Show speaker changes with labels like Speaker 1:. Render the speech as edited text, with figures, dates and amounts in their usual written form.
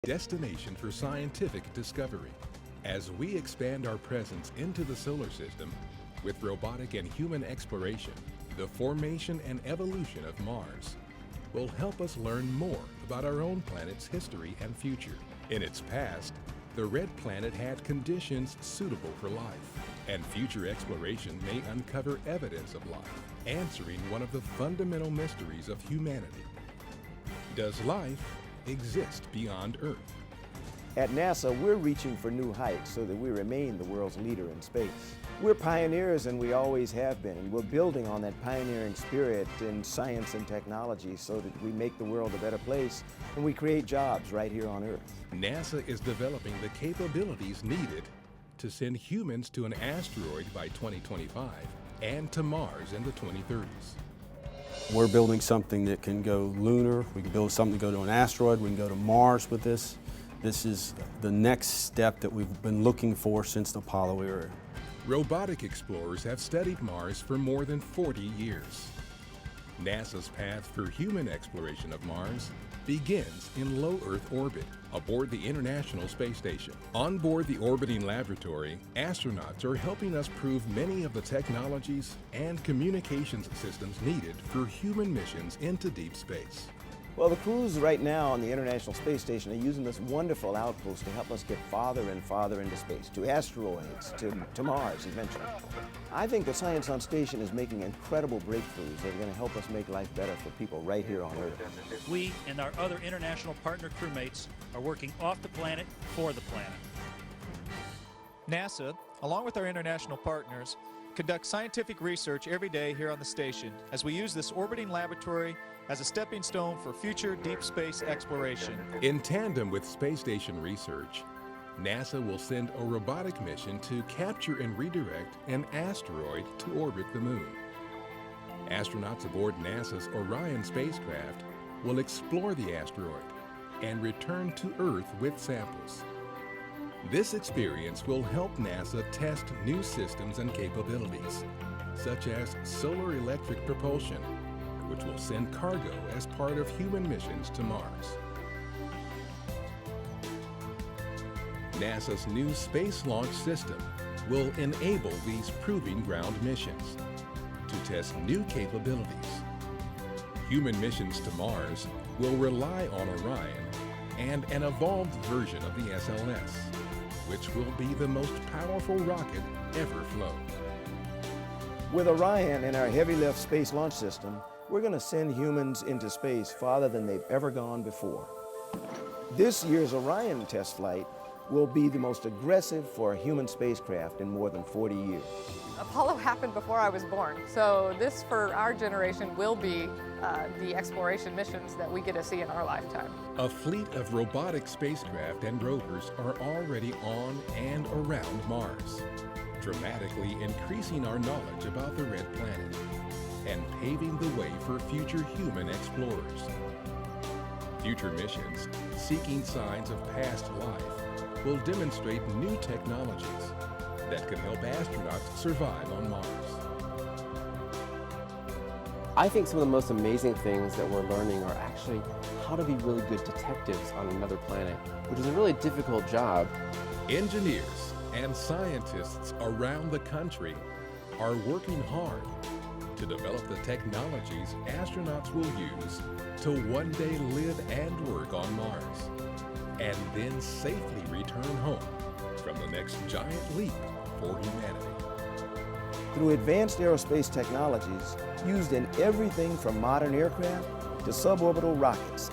Speaker 1: Destination for scientific discovery. As we expand our presence into the solar system with robotic and human exploration, the formation and evolution of Mars will help us learn more about our own planet's history and future. In its past, the red planet had conditions suitable for life, and future exploration may uncover evidence of life, answering one of the fundamental mysteries of humanity. Does life exist beyond Earth?
Speaker 2: At NASA, we're reaching for new heights so that we remain the world's leader in space. We're pioneers, and we always have been, and we're building on that pioneering spirit in science and technology so that we make the world a better place and we create jobs right here on Earth.
Speaker 1: NASA is developing the capabilities needed to send humans to an asteroid by 2025 and to Mars in the 2030s.
Speaker 3: We're building something that can go lunar, we can build something to go to an asteroid, we can go to Mars with this. This is the next step that we've been looking for since the Apollo era.
Speaker 1: Robotic explorers have studied Mars for more than 40 years. NASA's path for human exploration of Mars begins in low Earth orbit aboard the International Space Station. On board the orbiting laboratory, astronauts are helping us prove many of the technologies and communications systems needed for human missions into deep space.
Speaker 2: Well, the crews right now on the International Space Station are using this wonderful outpost to help us get farther and farther into space, to asteroids, to Mars eventually. I think the science on station is making incredible breakthroughs that are going to help us make life better for people right here on Earth.
Speaker 4: We and our other international partner crewmates are working off the planet for the planet.
Speaker 5: NASA, along with our international partners, conducts scientific research every day here on the station as we use this orbiting laboratory as a stepping stone for future deep space exploration.
Speaker 1: In tandem with space station research, NASA will send a robotic mission to capture and redirect an asteroid to orbit the Moon. Astronauts aboard NASA's Orion spacecraft will explore the asteroid and return to Earth with samples. This experience will help NASA test new systems and capabilities, such as solar electric propulsion, which will send cargo as part of human missions to Mars. NASA's new Space Launch System will enable these proving ground missions to test new capabilities. Human missions to Mars will rely on Orion and an evolved version of the SLS, which will be the most powerful rocket ever flown.
Speaker 2: With Orion and our heavy lift space launch system, we're going to send humans into space farther than they've ever gone before. This year's Orion test flight will be the most aggressive for a human spacecraft in more than 40 years.
Speaker 6: Apollo happened before I was born, so this for our generation will be the exploration missions that we get to see in our lifetime.
Speaker 1: A fleet of robotic spacecraft and rovers are already on and around Mars, dramatically increasing our knowledge about the red planet and paving the way for future human explorers. Future missions seeking signs of past life will demonstrate new technologies that can help astronauts survive on Mars.
Speaker 7: I think some of the most amazing things that we're learning are actually how to be really good detectives on another planet, which is a really difficult job.
Speaker 1: Engineers and scientists around the country are working hard to develop the technologies astronauts will use to one day live and work on Mars, and then safely return home from the next giant leap for humanity.
Speaker 2: Through advanced aerospace technologies used in everything from modern aircraft to suborbital rockets,